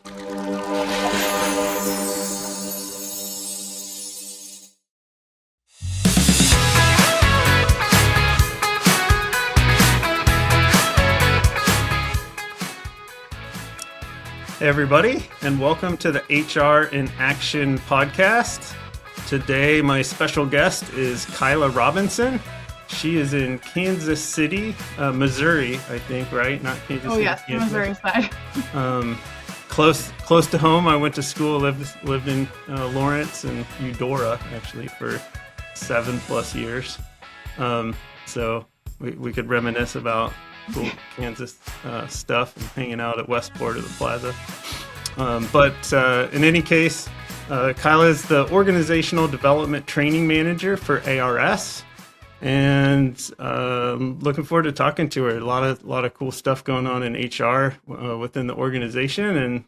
Hey everybody, and welcome to the HR in Action podcast. Today, my special guest is Kyla Robinson. She is in Kansas City, Missouri, I think, right? Not Kansas City. Oh yes, Kansas. Missouri side. Close to home. I went to school, lived in Lawrence and Eudora, actually, for 7+ years. So we could reminisce about cool Kansas stuff and hanging out at Westport of the Plaza. But in any case, Kyla is the Organizational Development Training Manager for ARS, and looking forward to talking to her. A lot of cool stuff going on in HR within the organization. And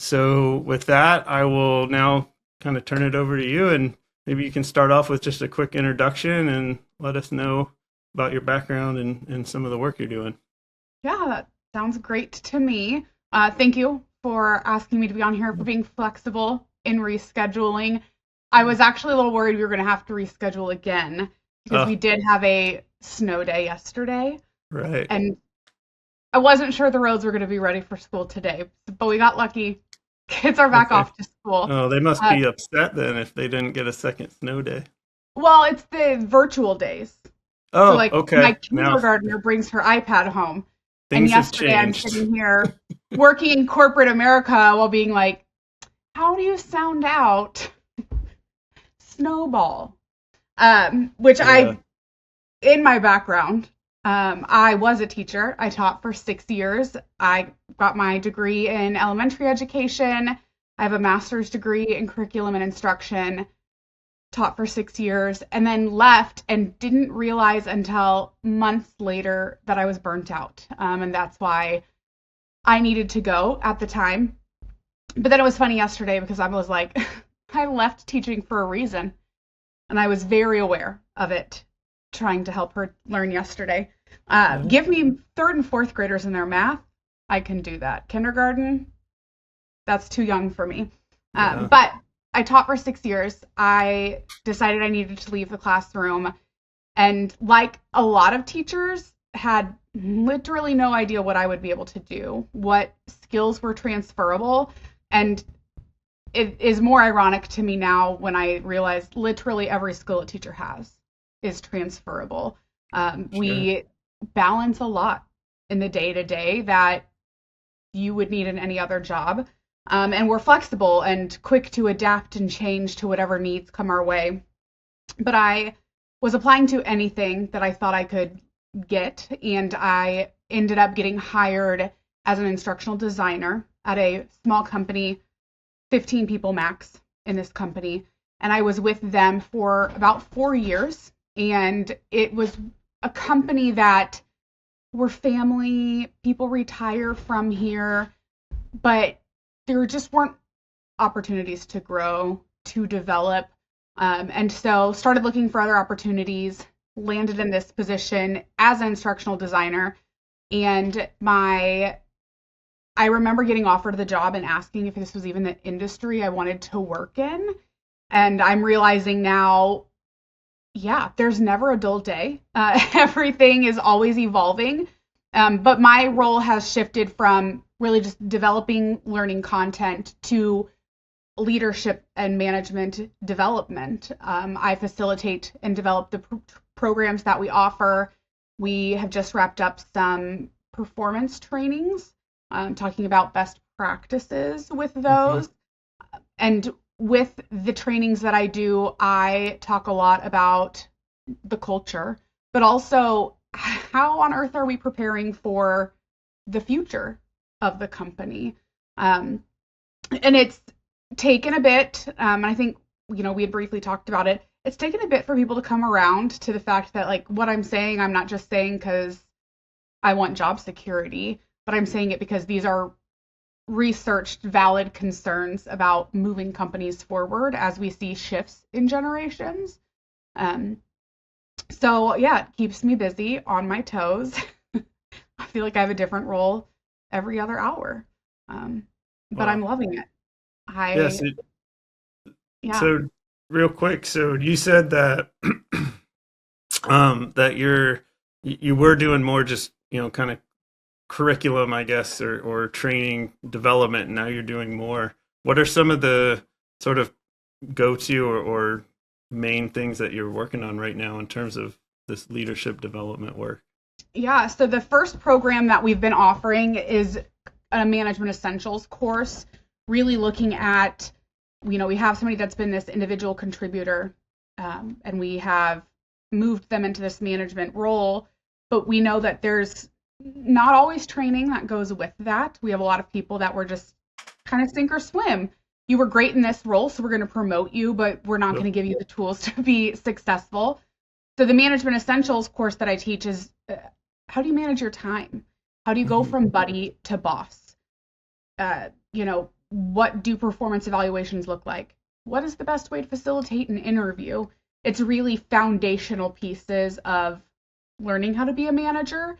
so with that, I will now kind of turn it over to you, and maybe you can start off with just a quick introduction and let us know about your background and some of the work you're doing. Yeah, that sounds great to me. Thank you for asking me to be on here, for being flexible in rescheduling. I was actually a little worried we were going to have to reschedule again because we did have a snow day yesterday. Right. And I wasn't sure the roads were going to be ready for school today, but we got lucky. Kids are back off to school. Oh, they must be upset then if they didn't get a second snow day. Well, it's the virtual days. Oh, so like okay. My kindergartner brings her iPad home. And Things have yesterday I'm changed. sitting here working in corporate America while being like, how do you sound out snowball? Which in my background, I was a teacher. I taught for 6 years. I got my degree in elementary education. I have a master's degree in curriculum and instruction. Taught for 6 years, and then left and didn't realize until months later that I was burnt out. And that's why I needed to go at the time. But then it was funny yesterday because I was like, I left teaching for a reason. And I was very aware of it, trying to help her learn yesterday. Give me 3rd and 4th graders in their math. I can do that. Kindergarten, that's too young for me. But I taught for 6 years. I decided I needed to leave the classroom. And like a lot of teachers, had literally no idea what I would be able to do, what skills were transferable. And it is more ironic to me now when I realize literally every skill a teacher has is transferable. We balance a lot in the day-to-day that you would need in any other job. And we're flexible and quick to adapt and change to whatever needs come our way. But I was applying to anything that I thought I could get, and I ended up getting hired as an instructional designer at a small company, 15 people max in this company. And I was with them for about 4 years. And it was a company that were family, people retire from here, but there just weren't opportunities to grow, to develop. And so started looking for other opportunities, landed in this position as an instructional designer. And I remember getting offered the job and asking if this was even the industry I wanted to work in. And I'm realizing now, yeah, there's never a dull day. Everything is always evolving. But my role has shifted from really just developing learning content to leadership and management development. I facilitate and develop the programs that we offer. We have just wrapped up some performance trainings, talking about best practices with those. Mm-hmm. And with the trainings that I do, I talk a lot about the culture, but also how on earth are we preparing for the future of the company? And it's taken a bit, and I think, we had briefly talked about it. It's taken a bit for people to come around to the fact that, like, what I'm saying, I'm not just saying because I want job security, but I'm saying it because these are researched, valid concerns about moving companies forward as we see shifts in generations. So yeah, it keeps me busy, on my toes. I feel like I have a different role every other hour. but I'm Wow. loving it. Yes. I, yeah. So real quick, so you said that that you were doing more just kind of curriculum, I guess, or training development. And now you're doing more. What are some of the sort of go-to or main things that you're working on right now in terms of this leadership development work? Yeah, so the first program that we've been offering is a management essentials course, really looking at, we have somebody that's been this individual contributor, and we have moved them into this management role, but we know that there's not always training that goes with that. We have a lot of people that were just kind of sink or swim. You were great in this role, so we're going to promote you, but we're not Yep. going to give you the tools to be successful. So the management essentials course that I teach is how do you manage your time? How do you go Mhm. from buddy to boss? What do performance evaluations look like? What is the best way to facilitate an interview? It's really foundational pieces of learning how to be a manager.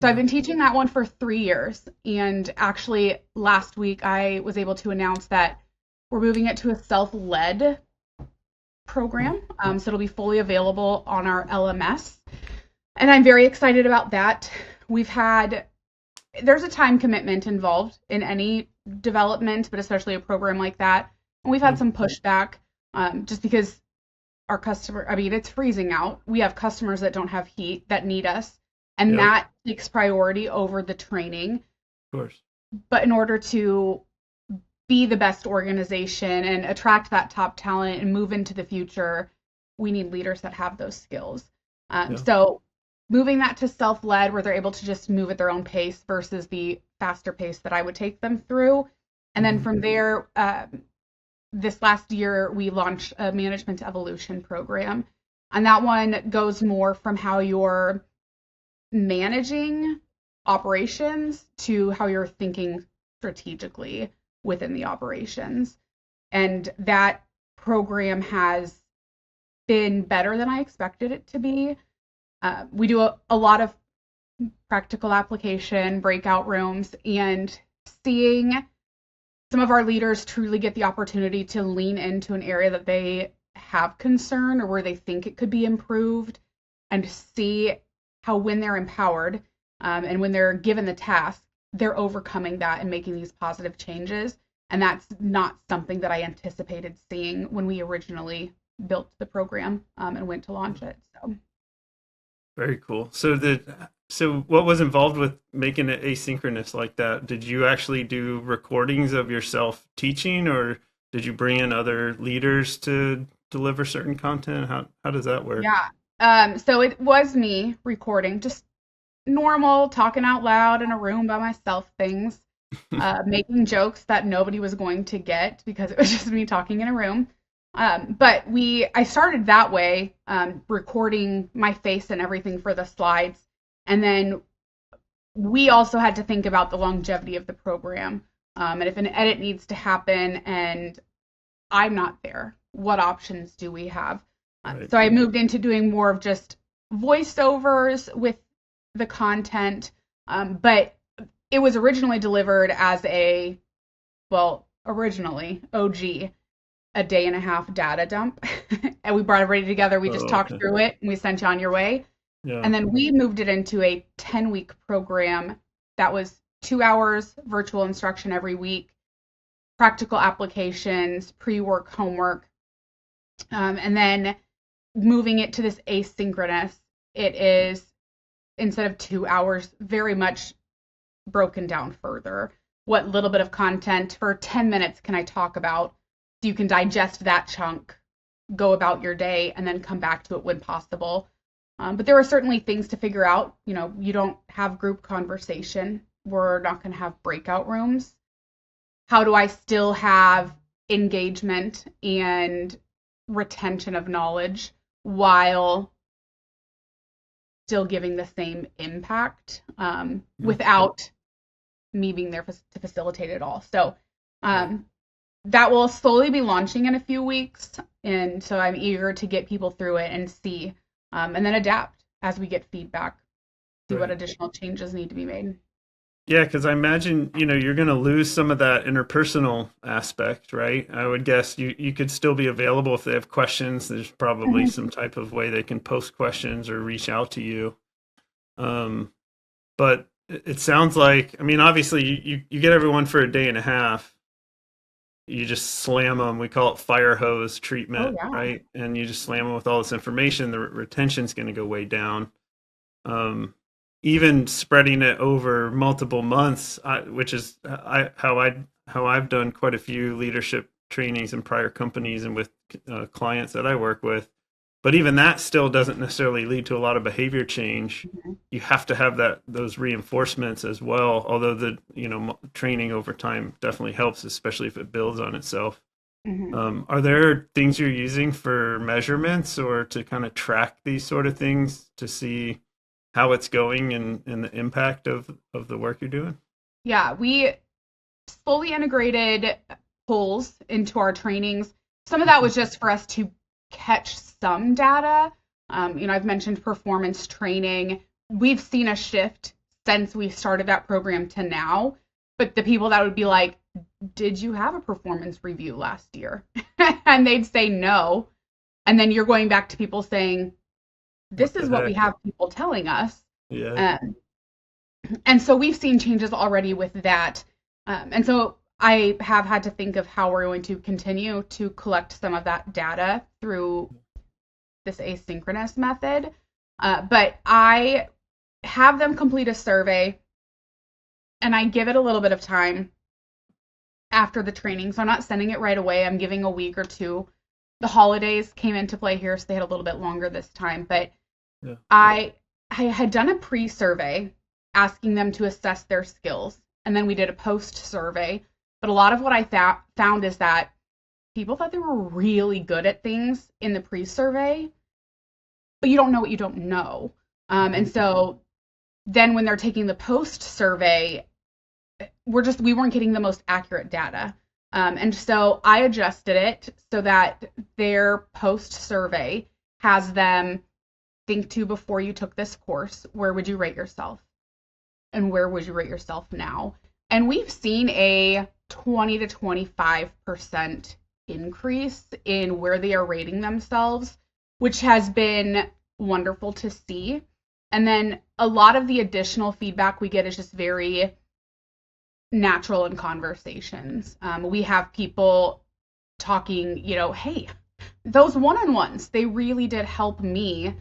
So I've Yeah. been teaching that one for 3 years. And actually, last week I was able to announce that we're moving it to a self-led program. So it'll be fully available on our LMS. And I'm very excited about that. There's a time commitment involved in any development, but especially a program like that. And we've had Yep. some pushback just because it's freezing out. We have customers that don't have heat that need us, and Yep. that takes priority over the training. Of course. But in order to be the best organization and attract that top talent and move into the future, we need leaders that have those skills. Yeah. So moving that to self-led where they're able to just move at their own pace versus the faster pace that I would take them through. And then Hmm. from there, this last year, we launched a management evolution program. And that one goes more from how you're managing operations to how you're thinking strategically within the operations. And that program has been better than I expected it to be. We do a lot of practical application, breakout rooms, and seeing some of our leaders truly get the opportunity to lean into an area that they have concern or where they think it could be improved and see how when they're empowered and when they're given the task, they're overcoming that and making these positive changes. And that's not something that I anticipated seeing when we originally built the program and went to launch it. So Very cool. So what was involved with making it asynchronous like that? Did you actually do recordings of yourself teaching, or did you bring in other leaders to deliver certain content? How does that work? yeah. So it was me recording, just normal talking out loud in a room by myself things, making jokes that nobody was going to get because it was just me talking in a room. But I started that way, recording my face and everything for the slides. And then we also had to think about the longevity of the program. And if an edit needs to happen and I'm not there, what options do we have? Right. So I moved into doing more of just voiceovers with the content. But it was originally delivered as originally OG, a day and a half data dump. And we brought everybody together. We just Oh, talked okay. through it and we sent you on your way. Yeah. And then we moved it into a 10-week program that was 2 hours virtual instruction every week, practical applications, pre-work homework, and then moving it to this asynchronous. It is, instead of 2 hours, very much broken down further. What little bit of content for 10 minutes can I talk about? So you can digest that chunk, go about your day, and then come back to it when possible. But there are certainly things to figure out. You don't have group conversation. We're not going to have breakout rooms. How do I still have engagement and retention of knowledge while still giving the same impact Yeah. without me being there to facilitate it all? So Right. um, that will slowly be launching in a few weeks. And so I'm eager to get people through it and see, and then adapt as we get feedback, see what Right. additional changes need to be made. Yeah, because I imagine, you're going to lose some of that interpersonal aspect, right? I would guess you could still be available if they have questions. There's probably Mhm. some type of way they can post questions or reach out to you. Um, but it sounds like, I mean, obviously you get everyone for a day and a half. You just slam them. We call it fire hose Oh treatment, yeah. right? And you just slam them with all this information. The retention's going to go way down. um, Even spreading it over multiple months, which is how I've done quite a few leadership trainings in prior companies and with clients that I work with. But even that still doesn't necessarily lead to a lot of behavior change. Mhm. You have to have those reinforcements as well. Although the training over time definitely helps, especially if it builds on itself. Mhm. Are there things you're using for measurements or to kind of track these sort of things to see how it's going and the impact of the work you're doing? Yeah, we slowly integrated polls into our trainings. Some of that Mhm. was just for us to catch some data. I've mentioned performance training. We've seen a shift since we started that program to now. But the people that would be like, did you have a performance review last year? And they'd say no. And then you're going back to people saying, What this the is what we heck? have people telling us. Yeah. Um, and so we've seen changes already with that. And so I have had to think of how we're going to continue to collect some of that data through this asynchronous method. But I have them complete a survey and I give it a little bit of time after the training. So I'm not sending it right away. I'm giving a week or two. The holidays came into play here, so they had a little bit longer this time. But Yeah. I had done a pre-survey asking them to assess their skills, and then we did a post-survey. But a lot of what I found is that people thought they were really good at things in the pre-survey, but you don't know what you don't know. Mhm. And so then when they're taking the post-survey, we weren't getting the most accurate data. And so I adjusted it so that their post-survey has them think to before you took this course, where would you rate yourself? And where would you rate yourself now? And we've seen a 20 to 25% increase in where they are rating themselves, which has been wonderful to see. And then a lot of the additional feedback we get is just very natural in conversations. We have people talking, hey, those one on ones, they really did help me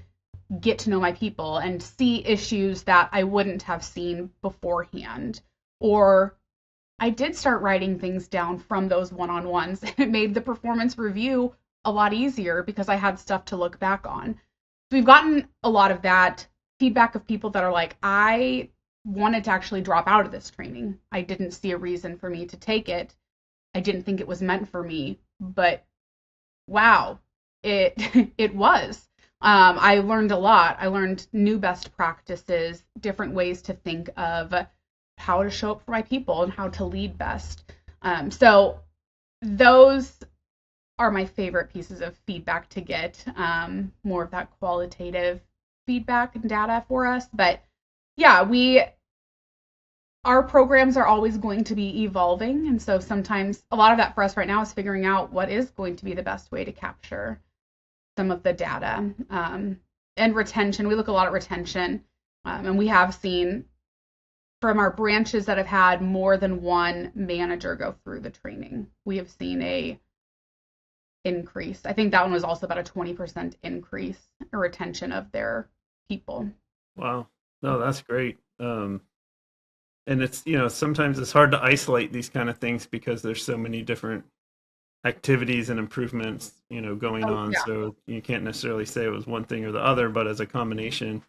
get to know my people and see issues that I wouldn't have seen beforehand. Or I did start writing things down from those one on ones, and it made the performance review a lot easier because I had stuff to look back on. So we've gotten a lot of that feedback of people that are like, I wanted to actually drop out of this training. I didn't see a reason for me to take it. I didn't think it was meant for me, but wow, it it was. I learned a lot. I learned new best practices, different ways to think of how to show up for my people and how to lead best. So those are my favorite pieces of feedback to get. More of that qualitative feedback and data for us. But yeah, we our programs are always going to be evolving. And so sometimes a lot of that for us right now is figuring out what is going to be the best way to capture some of the data. And retention, we look a lot at retention. And we have seen from our branches that have had more than one manager go through the training, we have seen a increase. I think that one was also about a 20% increase in retention of their people. Wow. No, that's great. And it's, sometimes it's hard to isolate these kind of things because there's so many different activities and improvements, going Oh, on. yeah. So you can't necessarily say it was one thing or the other, but as a combination,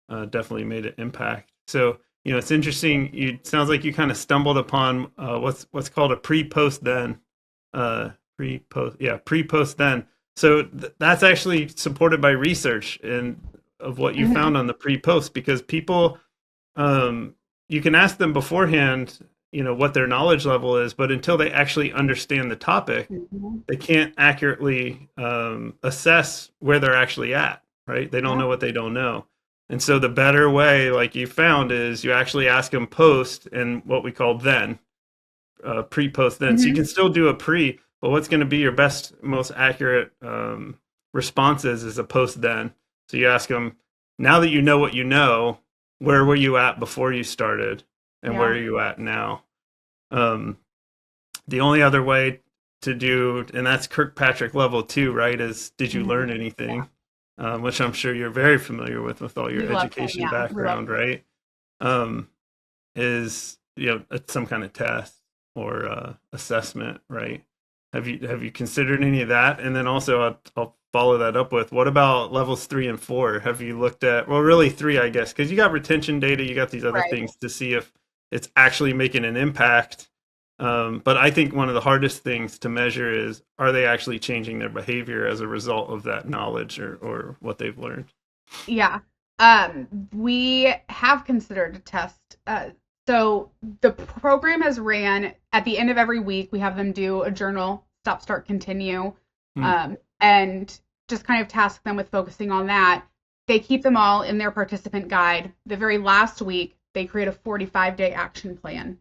definitely made an impact. So, it's interesting. You sounds like you kind of stumbled upon what's called a pre-post then, pre-post then. So that's actually supported by research and of what you Mhm. found on the pre-post because people, um, you can ask them beforehand, what their knowledge level is, but until they actually understand the topic, Mhm. they can't accurately assess where they're actually at. Right? They don't Yeah. know what they don't know. And so the better way, like you found, is you actually ask them post and what we call then, pre post then. So you Hmm. can still do a pre, but what's going to be your best, most accurate responses is a post then. So you ask them, now that you know what you know, where were you at before you started, and where Yeah. are you at now? Um, the only other way to do, and that's Kirkpatrick level 2, right? Is did you Hmm. learn anything? Which I'm sure you're very familiar with all your We love them. education Yeah, we love background, right? Um, is some kind of test or assessment, right? Have you considered any of that? And then also I'll follow that up with what about levels 3 and 4? Have you looked at, well, really three, I guess, because you got retention data, you got these other right. things to see if it's actually making an impact. But I think one of the hardest things to measure is, are they actually changing their behavior as a result of that knowledge or what they've learned? Yeah. We have considered a test. So the program has ran at the end of every week. We have them do a journal, stop, start, continue, Hmm. and just kind of task them with focusing on that. They keep them all in their participant guide. The very last week, they create a 45-day action plan,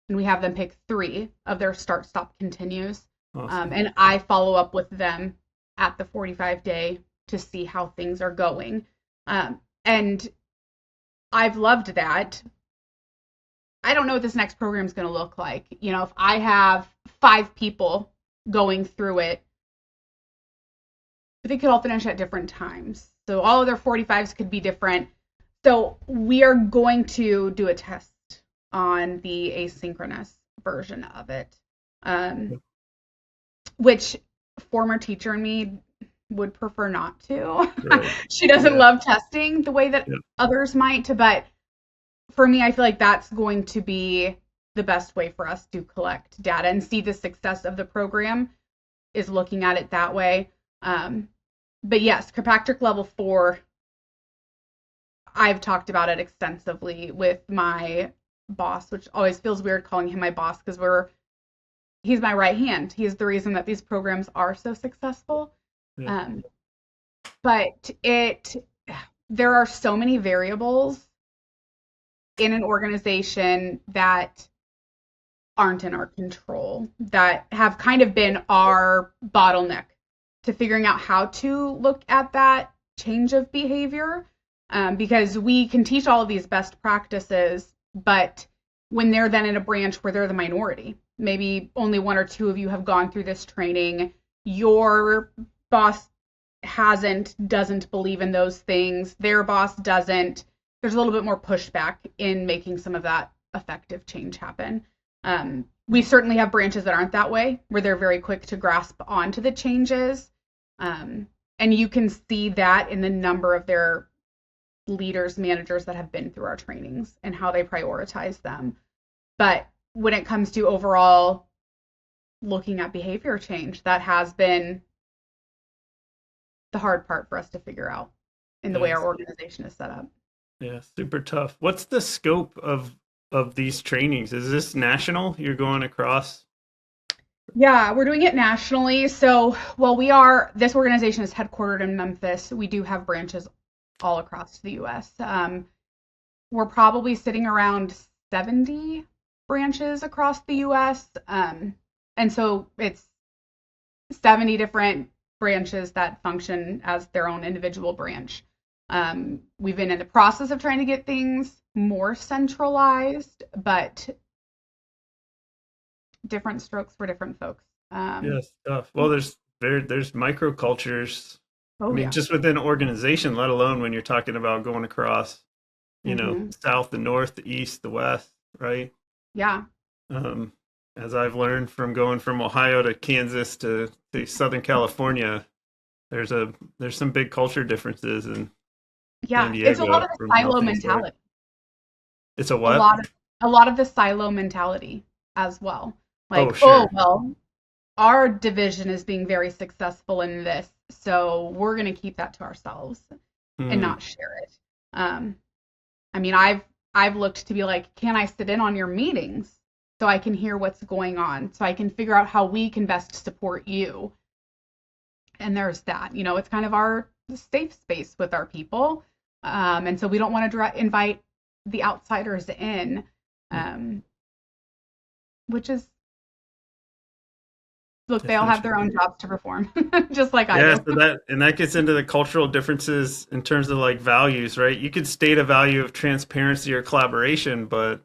and we have them pick three of their start, stop, continues. Awesome. And I follow up with them at the 45-day to see how things are going. And I've loved that. I don't know what this next program is going to look like. If I have five people going through it, but they could all finish at different times. So all of their 45s could be different. So we are going to do a test on the asynchronous version of it, um, which former teacher in me would prefer not to. Right. She doesn't Yeah. love testing the way that Yeah. others might, but for me, I feel like that's going to be the best way for us to collect data and see the success of the program is looking at it that way. But yes, Kirkpatrick level 4, I've talked about it extensively with my boss, which always feels weird calling him my boss because he's my right hand. He's the reason that these programs are so successful. Yeah. Um, but there are so many variables in an organization that aren't in our control that have kind of been our bottleneck to figuring out how to look at that change of behavior, because we can teach all of these best practices, but when they're then in a branch where they're the minority, maybe only one or two of you have gone through this training, your boss doesn't believe in those things, their boss doesn't, there's a little bit more pushback in making some of that effective change happen. We certainly have branches that aren't that way, where they're very quick to grasp onto the changes. And you can see that in the number of their leaders, managers that have been through our trainings and how they prioritize them. But when it comes to overall looking at behavior change, that has been the hard part for us to figure out in the way our Yes. organization is set up. Yeah, super tough. What's the scope of these trainings? Is this national? You're going across? Yeah, we're doing it nationally. So, well, this organization is headquartered in Memphis. We do have branches all across the US. We're probably sitting around 70 branches across the US. And so it's 70 different branches that function as their own individual branch. We've been in the process of trying to get things more centralized, but different strokes for different folks. Yes, tough. Well, there's microcultures. I Oh mean, yeah. just within an organization, let alone when you're talking about going across, Hmm. south, the north, the east, the west, right? Yeah. Um, as I've learned from going from Ohio to Kansas to Southern California, there's some big culture differences in San Yeah. It's a lot Diego of the from how silo things work. mentality. It's a A what? lot of a lot of the silo mentality as well. Oh, Like, oh sure. well, our division is being very successful in this, so we're gonna keep that to ourselves and Hmm. not share it. Um, I mean, I've looked to be like, can I sit in on your meetings so I can hear what's going on, so I can figure out how we can best support you. And there's that. It's kind of our safe space with our people. And so we don't want to invite the outsiders in, um, which is, look, they It's all have their own interesting. jobs to perform, just like I Yeah, do. so that gets into the cultural differences in terms of like values, right? You could state a value of transparency or collaboration, but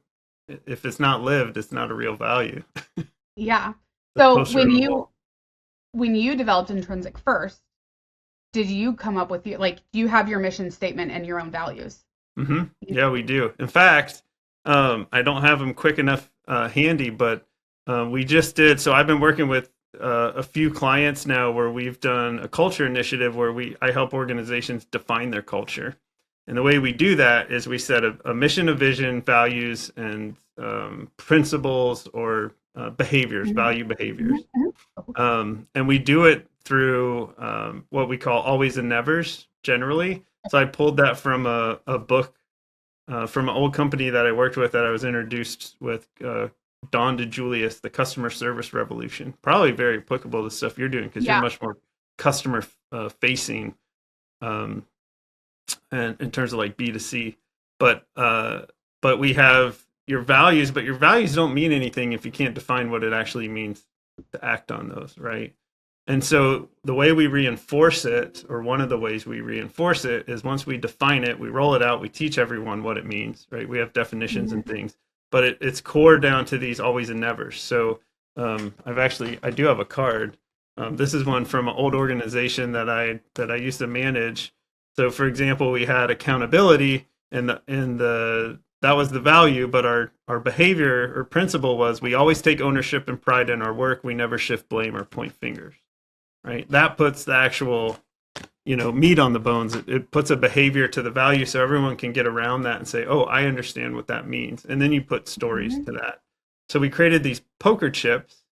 if it's not lived, it's not a real value. Yeah. The So poster on the wall. when you developed Intrinsic first, did you come up with do you have your mission statement and your own values? Yeah, we do. In fact, I don't have them quick enough handy, but we just did. So I've been working with a few clients now where we've done a culture initiative where I help organizations define their culture. And the way we do that is we set a mission, a vision, values, and principles or behaviors, Mhm. value behaviors. Mhm. Mhm. And we do it through what we call always and nevers generally. So I pulled that from a book from an old company that I worked with that I was introduced with, Don DeJulius, The Customer Service Revolution. Probably very applicable to stuff you're doing because you're Yeah. much more customer facing, um, and in terms of like B2C. But we have your values, but your values don't mean anything if you can't define what it actually means to act on those, right? And so the way we reinforce it, or one of the ways we reinforce it, is once we define it, we roll it out, we teach everyone what it means, right? We have definitions and Mhm. things, but it's core down to these always and nevers. So I do have a card. This is one from an old organization that I used to manage. So for example, we had accountability, and that was the value, but our behavior or principle was we always take ownership and pride in our work. We never shift blame or point fingers, right? That puts the actual, meat on the bones. It puts a behavior to the value so everyone can get around that and say, oh, I understand what that means. And then you put stories Mhm. to that. So we created these poker chips.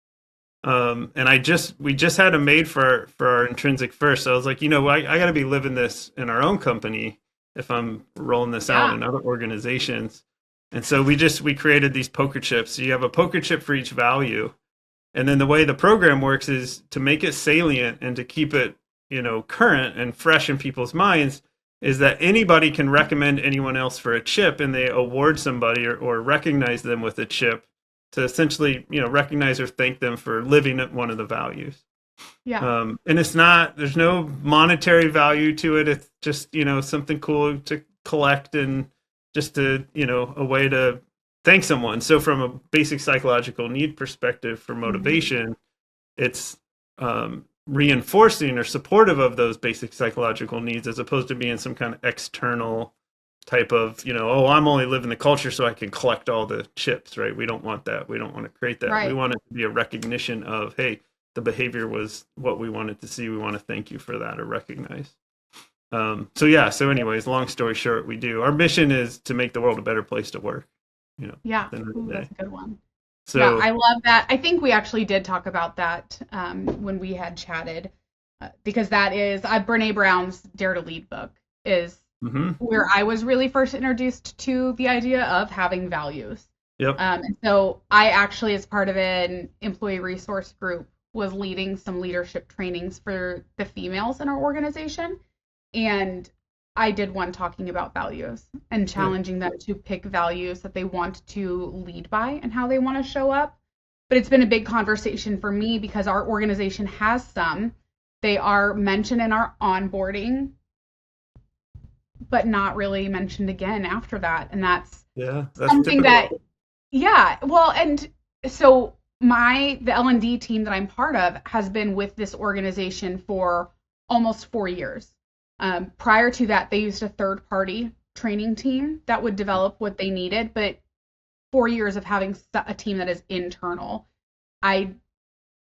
And we just had them made for our intrinsic first. So I was like, I got to be living this in our own company if I'm rolling this out Yeah. in other organizations. And so we created these poker chips. So you have a poker chip for each value, and then the way the program works is to make it salient and to keep it, current and fresh in people's minds is that anybody can recommend anyone else for a chip and they award somebody or recognize them with a chip to essentially, recognize or thank them for living one of the values. Yeah. And there's no monetary value to it. It's just, something cool to collect and just a way to thank someone. So from a basic psychological need perspective for Mhm. motivation, it's reinforcing or supportive of those basic psychological needs as opposed to being some kind of external type of, oh, I'm only living the culture so I can collect all the chips, right? We don't want that. We don't want to create that. We Right. want it to be a recognition of, hey, the behavior was what we wanted to see. We want to thank you for that or recognize. So yeah. So, anyways, long story short, we do. Our mission is to make the world a better place to work. Yeah. At the end of Ooh, the that's day. a good one. Yeah, So, I love that. I think we actually did talk about that when we had chatted, because that is Brene Brown's Dare to Lead book is hmm where I was really first introduced to the idea of having values. yep, And so I actually, as part of an employee resource group, was leading some leadership trainings for the females in our organization. And I did one talking about values and good. challenging them to pick values that they want to lead by and how they want to show up. But it's been a big conversation for me because our organization has some. They are mentioned in our onboarding, but not really mentioned again after that. And that's Yeah, that's something that, typical. yeah, well, and so the L&D team that I'm part of has been with this organization for almost 4 years. Prior to that, they used a third party training team that would develop what they needed, but 4 years of having a team that is internal, I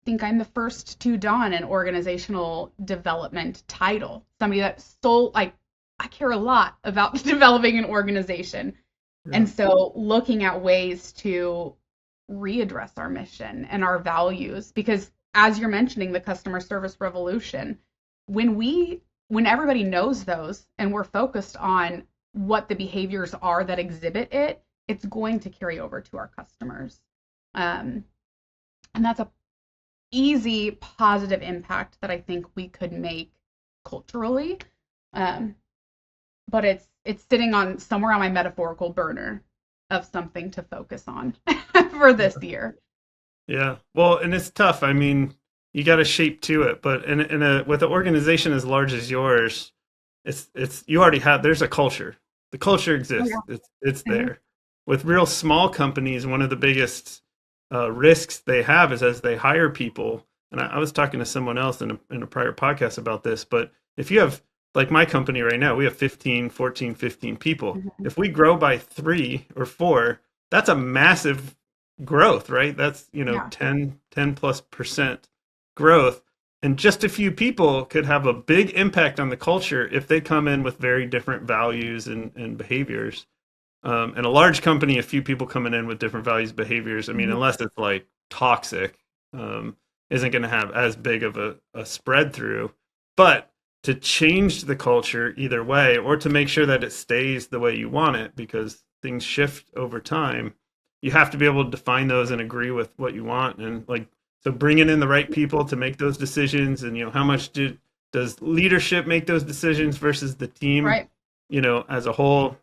think I'm the first to don an organizational development title. Somebody that's so like I care a lot about developing an organization. Yeah. And so looking at ways to readdress our mission and our values, because as you're mentioning the customer service revolution, when everybody knows those and we're focused on what the behaviors are that exhibit it, it's going to carry over to our customers. Um, and that's a easy positive impact that I think we could make culturally. Um, but it's sitting on somewhere on my metaphorical burner of something to focus on for this year. Yeah. Well, and it's tough. I mean, you got to shape to it, but with an organization as large as yours, it's you already have there's a culture. The culture Oh exists. yeah. It's Mhm. there. With real small companies, one of the biggest risks they have is as they hire people. And I was talking to someone else in a prior podcast about this, but if you have like my company right now, we have 15, 14, 15 people. Mhm. If we grow by 3 or 4, that's a massive growth, right? That's, Yeah. 10 plus percent growth. And just a few people could have a big impact on the culture if they come in with very different values and behaviors. And a large company, a few people coming in with different values, behaviors, I mean, Mhm. unless it's like toxic, um, isn't going to have as big of a spread through. But to change the culture either way, or to make sure that it stays the way you want it, because things shift over time, you have to be able to define those and agree with what you want. And like, so bringing in the right people to make those decisions, and how much does leadership make those decisions versus the team, Right. as a whole.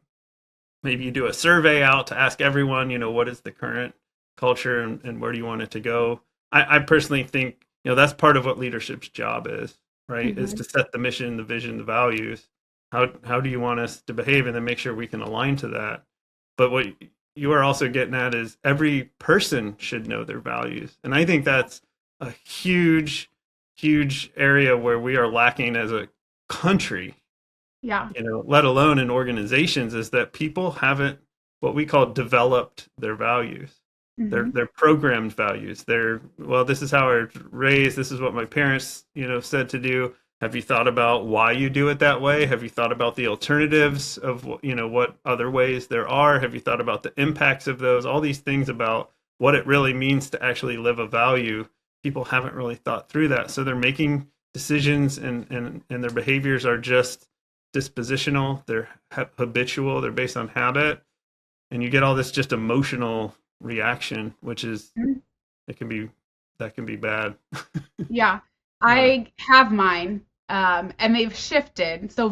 Maybe you do a survey out to ask everyone, what is the current culture, and where do you want it to go. I personally think, that's part of what leadership's job is, right? Is Mhm. to set the mission, the vision, the values. How do you want us to behave, and then make sure we can align to that. But what you are also getting at is every person should know their values. And I think that's a huge, huge area where we are lacking as a country, Yeah. let alone in organizations, is that people haven't what we call developed their values. They're Mhm. they're programmed values. Well, this is how I was raised. This is what my parents, said to do. Have you thought about why you do it that way? Have you thought about the alternatives of what other ways there are? Have you thought about the impacts of those? All these things about what it really means to actually live a value. People haven't really thought through that. So they're making decisions, and their behaviors are just dispositional, they're habitual, they're based on habit, and you get all this just emotional reaction, which is Mhm. it can be that can be bad. Yeah. uh, I have mine, and they've shifted. So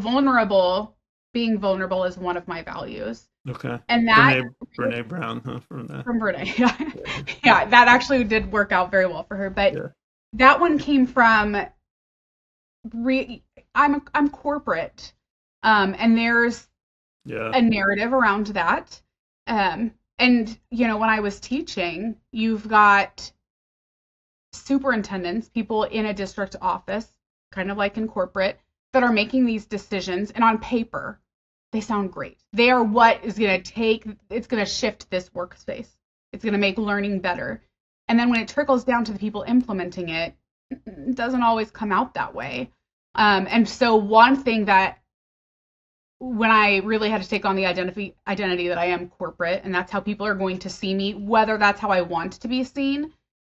being vulnerable is one of my values. okay. And that Brene Brown, huh, from that. from Brene. Yeah. Yeah, Yeah, that actually did work out very well for her. But yeah, that one came from I'm corporate, and there's yeah, a narrative around that. And when I was teaching, you've got superintendents, people in a district office, kind of like in corporate, that are making these decisions, and on paper, they sound great. They are what is going to it's going to shift this workspace. It's going to make learning better. And then when it trickles down to the people implementing it, it doesn't always come out that way. And so one thing that when I really had to take on the identity that I am corporate and that's how people are going to see me, whether that's how I want to be seen,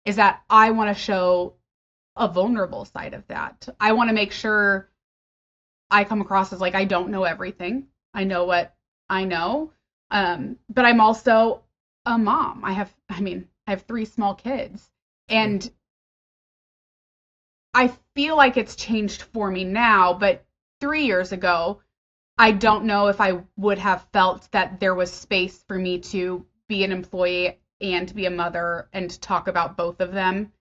is that I want to show a vulnerable side of that. I want to make sure I come across as like I don't know everything. I know what I know. But I'm also a mom. I have 3 small kids. sure. And I feel like it's changed for me now, but 3 years ago, I don't know if I would have felt that there was space for me to be an employee and to be a mother and to talk about both of them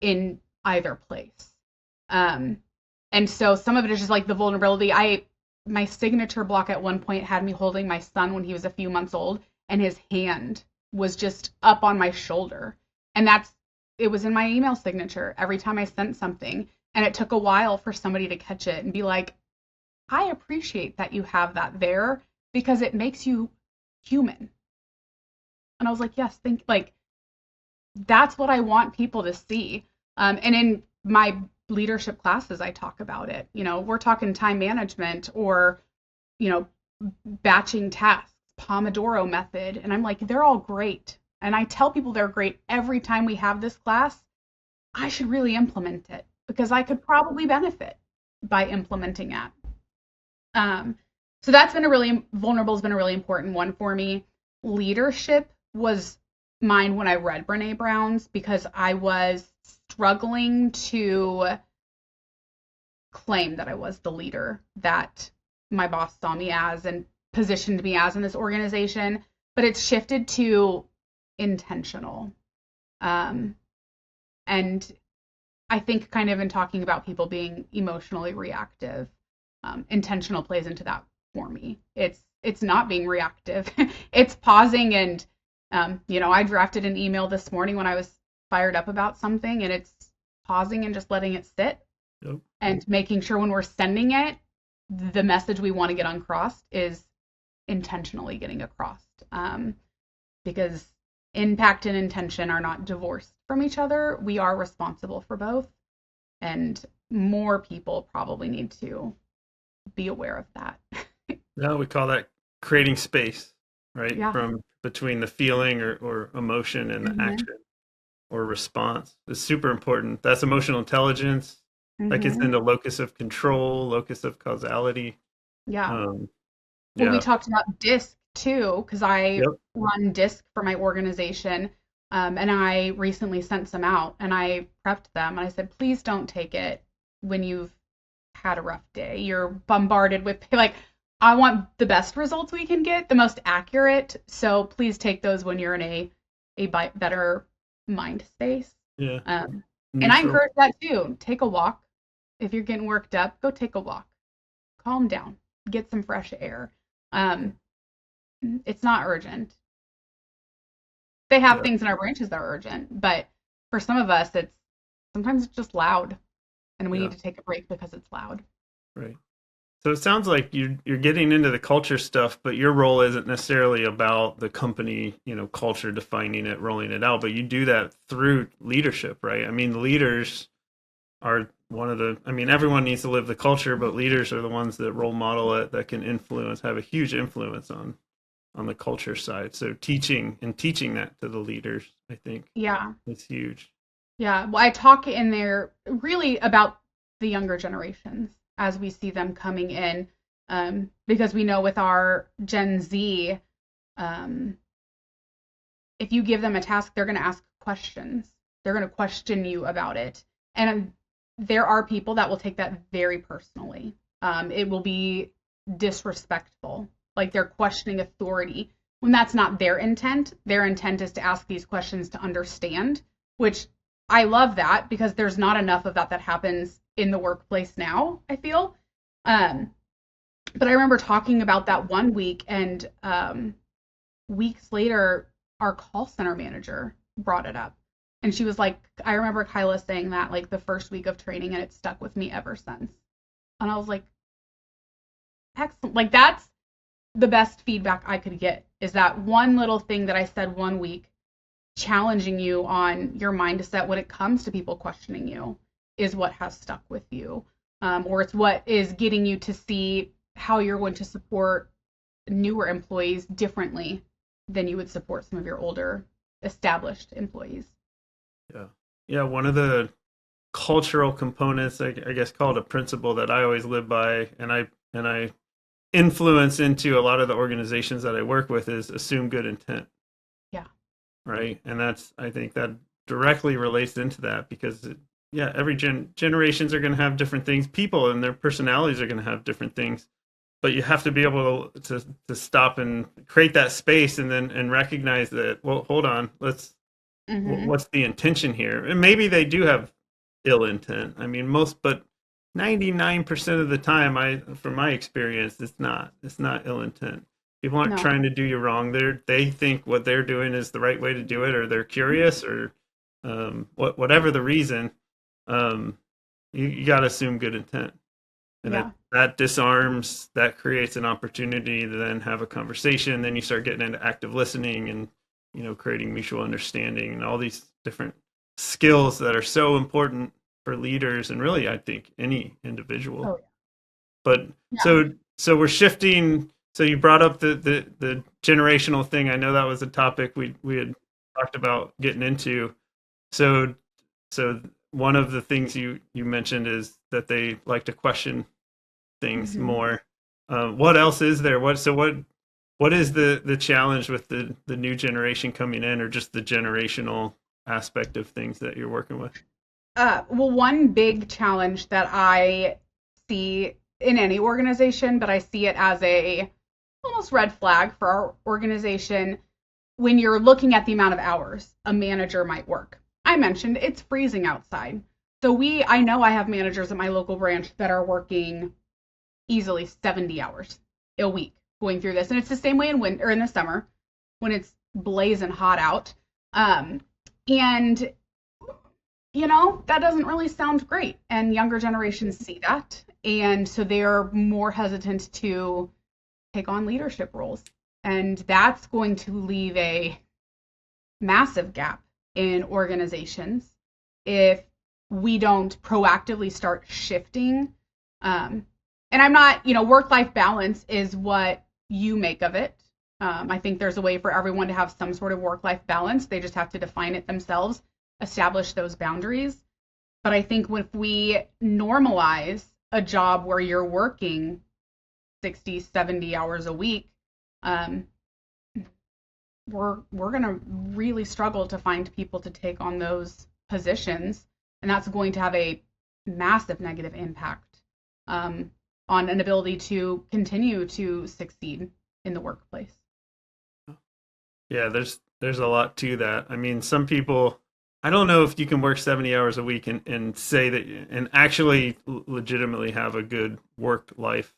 in either place. Um, and so some of it is just like the vulnerability. My signature block at one point had me holding my son when he was a few months old, and his hand was just up on my shoulder. And it was in my email signature every time I sent something. And it took a while for somebody to catch it and be like, I appreciate that you have that there because it makes you human. And I was like, yes, like that's what I want people to see. And in my leadership classes, I talk about it. We're talking time management or, you know, batching tasks, Pomodoro method. And I'm like, they're all great. And I tell people they're great every time we have this class. I should really implement it because I could probably benefit by implementing it. Um, so that's been vulnerable has been a really important one for me. Leadership was mine when I read Brene Brown's because I was struggling to claim that I was the leader that my boss saw me as and positioned me as in this organization, but it's shifted to intentional. Um, and I think kind of in talking about people being emotionally reactive, intentional plays into that for me. It's not being reactive. It's pausing and I drafted an email this morning when I was fired up about something, and it's pausing and just letting it sit Yep. and making sure when we're sending it, the message we want to get across is intentionally getting across. Because impact and intention are not divorced from each other. We are responsible for both, and more people probably need to be aware of that. Yeah, we call that creating space, right? Yeah. From between the feeling or emotion and the Mhm. action or response is super important. That's emotional intelligence. That gets Mhm. into locus of control, locus of causality. Yeah. Um, Well, we yeah. talked about DISC too, because I Yep. run DISC for my organization. And I recently sent some out and I prepped them and I said, please don't take it when you've had a rough day. You're bombarded with, like, I want the best results we can get, the most accurate. So please take those when you're in a better mind space. Yeah. And I Neutral. encourage that too. Take a walk. If you're getting worked up, go take a walk. Calm down. Get some fresh air. Um, it's not urgent. They have Yeah. things in our branches that are urgent, but for some of us, it's sometimes it's just loud, and we need Yeah. to take a break because it's loud. Right. So it sounds like you're getting into the culture stuff, but your role isn't necessarily about the company, culture, defining it, rolling it out, but you do that through leadership, right? I mean, leaders are I mean, everyone needs to live the culture, but leaders are the ones that role model it, that can influence, have a huge influence on the culture side. So teaching that to the leaders, I think, Yeah, is huge. yeah. Well, I talk in there really about the younger generations as we see them coming in, because we know with our Gen Z, um, if you give them a task, they're going to ask questions. They're going to question you about it. And there are people that will take that very personally. It will be disrespectful, like they're questioning authority when that's not their intent. Their intent is to ask these questions to understand, which I love that because there's not enough of that happens in the workplace now, I feel. Um, but I remember talking about that one week, and weeks later, our call center manager brought it up. And she was like, I remember Kyla saying that like the first week of training, and it stuck with me ever since. And I was like, excellent. Like, that's the best feedback I could get, is that one little thing that I said one week, challenging you on your mindset when it comes to people questioning you, is what has stuck with you. Or it's what is getting you to see how you're going to support newer employees differently than you would support some of your older established employees. Yeah. Yeah. One of the cultural components, I guess, called a principle that I always live by, and I influence into a lot of the organizations that I work with, is assume good intent, Yeah. right? And I think that directly relates into that because, yeah, every generations are going to have different things. People and their personalities are going to have different things, but you have to be able to stop and create that space, and then and recognize that. Well, hold on, Mm-hmm. what's the intention here? And maybe they do have ill intent. I mean, but 99% of the time, from my experience, it's not ill intent. People aren't No. trying to do you wrong. They think what they're doing is the right way to do it, or they're curious, or whatever the reason. Um, you got to assume good intent, and Yeah. that disarms, that creates an opportunity to then have a conversation. Then you start getting into active listening, and creating mutual understanding, and all these different skills that are so important for leaders, and really, I think, any individual. Oh But yeah. so we're shifting. So you brought up the generational thing. I know that was a topic we had talked about getting into. So so one of the things you mentioned is that they like to question things Mm-hmm. more. What else is there? What is the challenge with the new generation coming in, or just the generational aspect of things that you're working with? Well, one big challenge that I see in any organization, but I see it as a almost red flag for our organization when you're looking at the amount of hours a manager might work. I mentioned it's freezing outside. So I know I have managers at my local branch that are working easily 70 hours a week going through this. And it's the same way in winter or in the summer when it's blazing hot out. And that doesn't really sound great. And younger generations see that. And so they're more hesitant to take on leadership roles. And that's going to leave a massive gap in organizations if we don't proactively start shifting. And I'm not, work-life balance is what you make of it. I think there's a way for everyone to have some sort of work-life balance. They just have to define it themselves, establish those boundaries. But I think if we normalize a job where you're working 60, 70 hours a week, we're going to really struggle to find people to take on those positions. And that's going to have a massive negative impact on an ability to continue to succeed in the workplace. Yeah, there's a lot to that. I mean, some people, I don't know if you can work 70 hours a week and say that and actually legitimately have a good work-life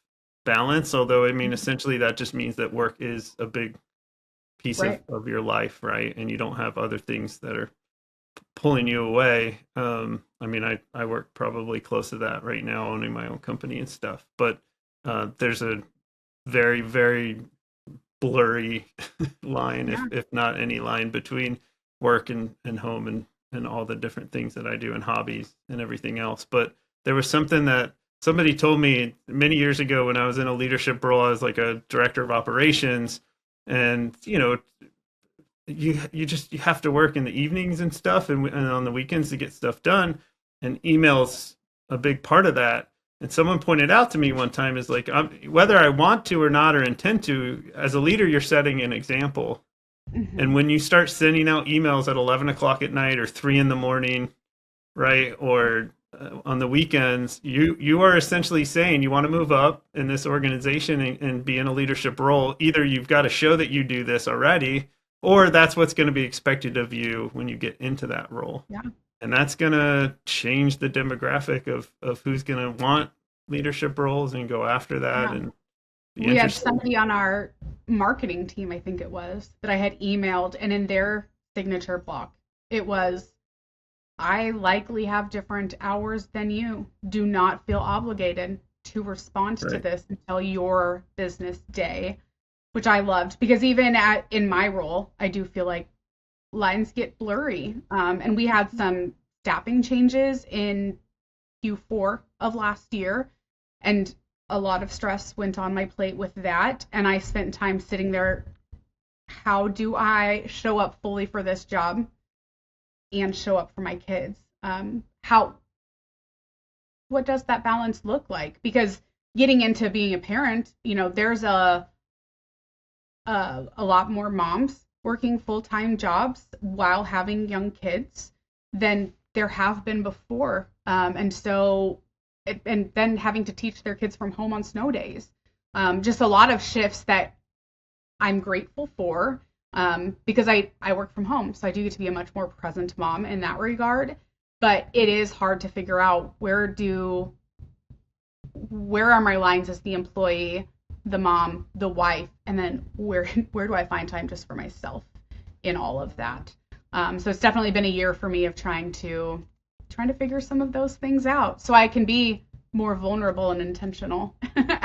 balance. Although, I mean, essentially that just means that work is a big piece Right. of your life, right? And you don't have other things that are pulling you away. I mean, I work probably close to that right now, owning my own company and stuff. But there's a very, very blurry line, Yeah. if not any line, between work and home and all the different things that I do and hobbies and everything else. But there was something that somebody told me many years ago when I was in a leadership role. I was like a director of operations, and you have to work in the evenings and stuff and on the weekends to get stuff done, and emails a big part of that. And someone pointed out to me one time is like, whether I want to or not or intend to, as a leader you're setting an example. Mm-hmm. And when you start sending out emails at 11 o'clock at night or 3 in the morning, right, or on the weekends, you are essentially saying you want to move up in this organization and be in a leadership role. Either you've got to show that you do this already, or that's what's going to be expected of you when you get into that role. Yeah. And that's going to change the demographic of who's going to want leadership roles and go after that Yeah. and be We had interested. somebody on our marketing team, I think it was, that I had emailed, and in their signature block, it was, I likely have different hours than you. Do not feel obligated to respond to Right. this until your business day, which I loved because even in my role, I do feel like lines get blurry. And we had some staffing changes in Q4 of last year, and a lot of stress went on my plate with that. And I spent time sitting there. How do I show up fully for this job and show up for my kids? How what does that balance look like? Because getting into being a parent, there's a lot more moms working full-time jobs while having young kids than there have been before. And then having to teach their kids from home on snow days. Just a lot of shifts that I'm grateful for because I work from home. So I do get to be a much more present mom in that regard. But it is hard to figure out where are my lines as the employee, the mom, the wife, and then where do I find time just for myself in all of that? So it's definitely been a year for me of trying to figure some of those things out so I can be more vulnerable and intentional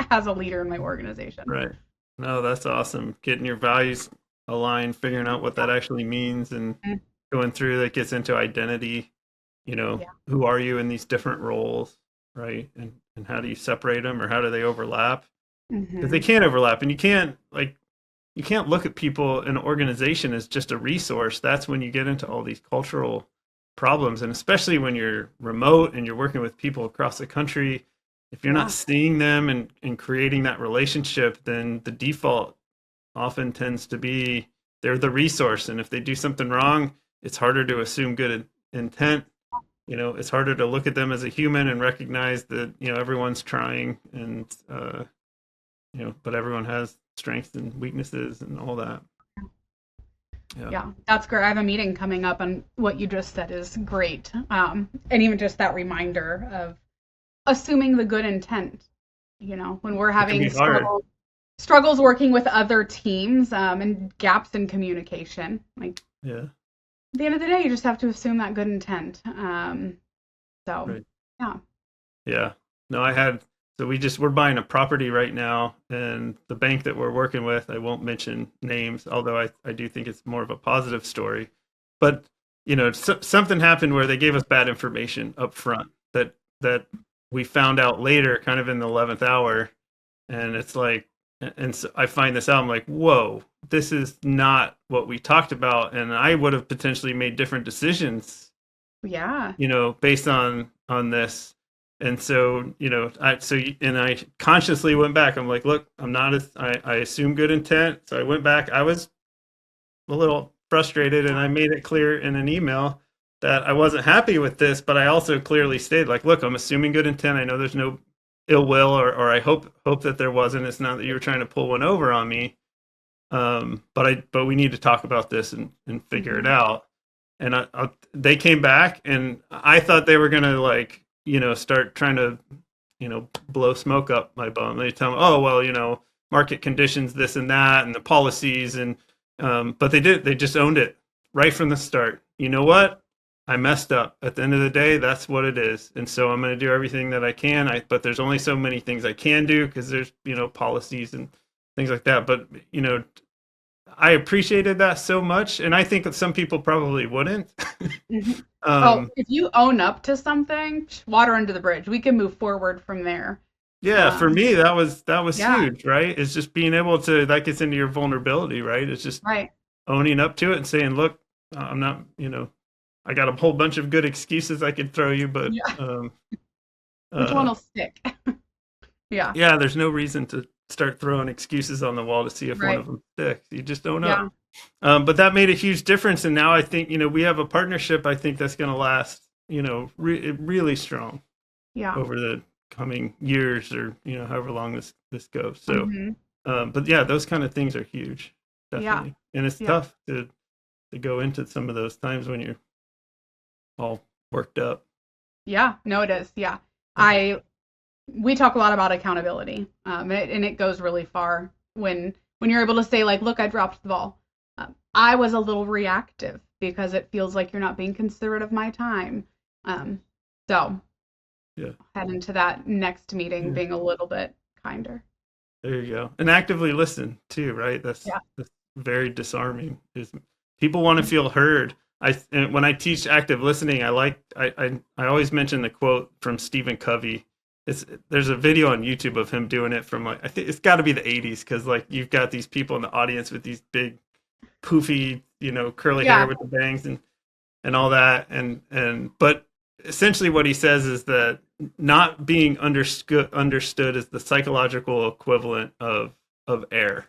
as a leader in my organization. Right. No, that's awesome. Getting your values aligned, figuring out what that actually means, and going through that gets into identity. Yeah. Who are you in these different roles, right? And how do you separate them, or how do they overlap? Because they Mm-hmm. can't overlap, and you can't look at people in an organization as just a resource. That's when you get into all these cultural problems, and especially when you're remote and you're working with people across the country. If you're not Yeah. seeing them and creating that relationship, then the default often tends to be they're the resource. And if they do something wrong, it's harder to assume good intent. it's harder to look at them as a human and recognize that, everyone's trying and, but everyone has strengths and weaknesses and all that. Yeah. Yeah, that's great. I have a meeting coming up, and what you just said is great. And even just that reminder of assuming the good intent, when we're It can having be hard. struggles working with other teams, and gaps in communication. Like, Yeah. at the end of the day, you just have to assume that good intent. So, Right. yeah. Yeah. No, so we're buying a property right now, and the bank that we're working with, I won't mention names, although I do think it's more of a positive story. But, something happened where they gave us bad information up front that we found out later, kind of in the 11th hour. And it's like, and so I find this out, I'm like, whoa, this is not what we talked about. And I would have potentially made different decisions, Yeah. based on this. And so, and I consciously went back. I'm like, look, I'm not as, I assume good intent. So I went back. I was a little frustrated, and I made it clear in an email that I wasn't happy with this, but I also clearly stated, like, look, I'm assuming good intent. I know there's no ill will, or I hope that there wasn't. It's not that you were trying to pull one over on me. But we need to talk about this and figure it out. And they came back, and I thought they were gonna, like, start trying to, blow smoke up my bum. They tell me, oh well, market conditions, this and that, and the policies, and but they just owned it right from the start. You know what? I messed up. At the end of the day, that's what it is. And so I'm going to do everything that I can. But there's only so many things I can do, because there's, policies and things like that. But, I appreciated that so much. And I think that some people probably wouldn't. Oh, if you own up to something, water under the bridge. We can move forward from there. Yeah, for me, that was Yeah, huge, right? It's just being able to, that gets into your vulnerability, right? It's just right. owning up to it and saying, look, I'm not, I got a whole bunch of good excuses I could throw you, but Yeah. Which one will stick? Yeah, yeah, there's no reason to start throwing excuses on the wall to see if one right. of them sticks. You just don't know. Yeah, But that made a huge difference, and now I think, we have a partnership. I think that's going to last, really strong yeah. over the coming years, or however long this goes. So, Hmm. but yeah, those kind of things are huge, Yeah, definitely, and it's yeah. tough to go into some of those times when you're all worked up. Yeah, no, it is. Yeah. Yeah. We talk a lot about accountability, and it goes really far when you're able to say, like, look, I dropped the ball. I was a little reactive because it feels like you're not being considerate of my time. So Yeah. head into that next meeting Yeah. being a little bit kinder. There you go. And actively listen too, right? Yeah. That's very disarming. Is people want to feel heard. And when I teach active listening, I always mention the quote from Stephen Covey. There's a video on YouTube of him doing it from, like, I think it's got to be the 80s, because, like, you've got these people in the audience with these big poofy, curly hair Yeah. with the bangs and all that, but essentially what he says is that not being understood is the psychological equivalent of air,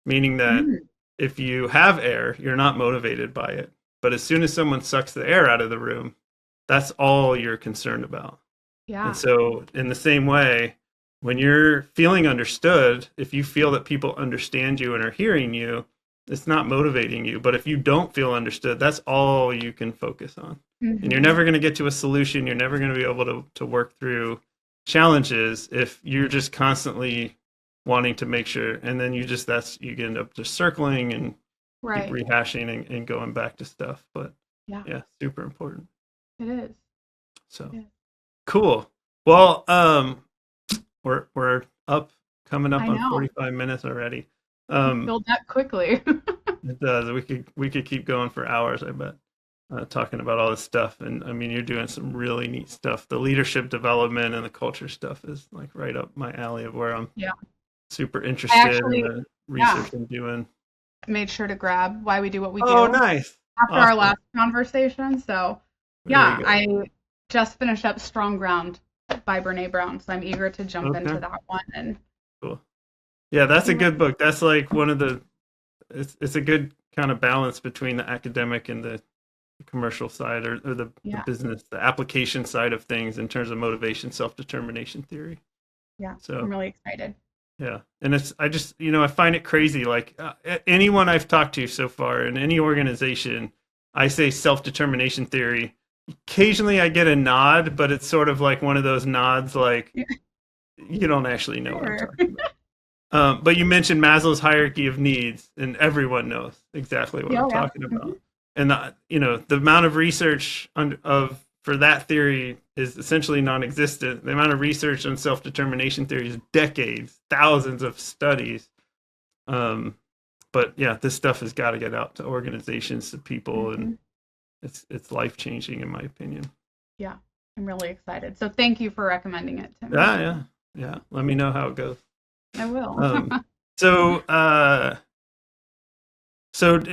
meaning that Mm, if you have air, you're not motivated by it, but as soon as someone sucks the air out of the room, that's all you're concerned about. And yeah. so, in the same way, when you're feeling understood, if you feel that people understand you and are hearing you, it's not motivating you. But if you don't feel understood, that's all you can focus on. And you're Hmm. never going to get to a solution. You're never going to be able to work through challenges if you're just constantly wanting to make sure. And then you end up just circling and keep Right. rehashing and going back to stuff. But Yeah, yeah, super important. it is. So Yeah. cool. Well, we're coming up I on know. 45 minutes already. It filled that quickly. It does. We could keep going for hours, I bet, talking about all this stuff. And I mean, you're doing some really neat stuff. The leadership development and the culture stuff is, like, right up my alley of where I'm Yeah. super I interested in actually, the yeah, research I'm doing. made sure to grab Why We Do What We Oh, Do nice. after our Awesome. last conversation. So, There yeah, you go. I just finished up Strong Ground by Brene Brown, so I'm eager to jump into Okay, that one and cool. Yeah, that's see a what. good book. That's like one of the, it's a good kind of balance between the academic and the commercial side or the Yeah. business, the application side of things in terms of motivation, self-determination theory. Yeah. So I'm really excited. yeah, and I just I find it crazy. Like anyone I've talked to so far in any organization, I say self-determination theory. Occasionally I get a nod, but it's sort of like one of those nods like Yeah. you don't actually know what I'm Sure. talking about. But you mentioned Maslow's hierarchy of needs, and everyone knows exactly what Yeah. I'm Yeah. talking about. And the amount of research for that theory is essentially non-existent. The amount of research on self-determination theory is decades, thousands of studies. But yeah, this stuff has got to get out to organizations, to people, and Mm-hmm. it's life-changing in my opinion. Yeah. I'm really excited. So thank you for recommending it to me. Yeah. Let me know how it goes. I will. So, so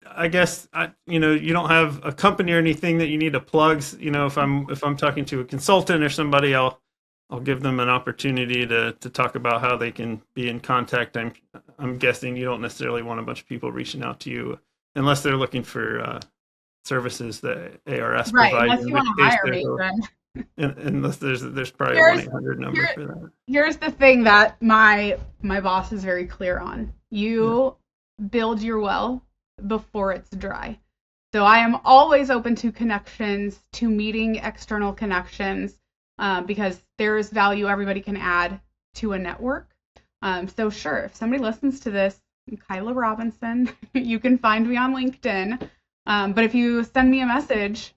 I guess you don't have a company or anything that you need to plug. If I'm talking to a consultant or somebody, I'll give them an opportunity to talk about how they can be in contact. I'm guessing you don't necessarily want a bunch of people reaching out to you unless they're looking for services that ARS Right. provides. Unless In you which want to case, hire me, then unless there's probably a here's 1-800 number here, for that. here's the thing that my boss is very clear on. Yeah. You build your well before it's dry. So I am always open to connections, to meeting external connections, because there is value everybody can add to a network. So sure, if somebody listens to this, I'm Kyla Robinson, you can find me on LinkedIn. But if you send me a message,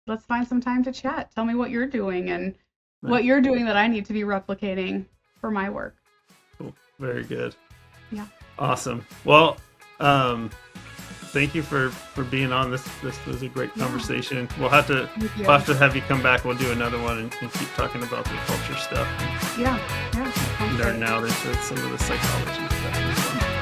let's find some time to chat. Tell me what you're doing and what you're doing that I need to be replicating for my work. Cool. Very good. Yeah. Awesome. Well, thank you for being on. This was a great conversation. We'll have to have you come back. We'll do another one and keep talking about the culture stuff. Yeah. Learn out into some of the psychology stuff as well.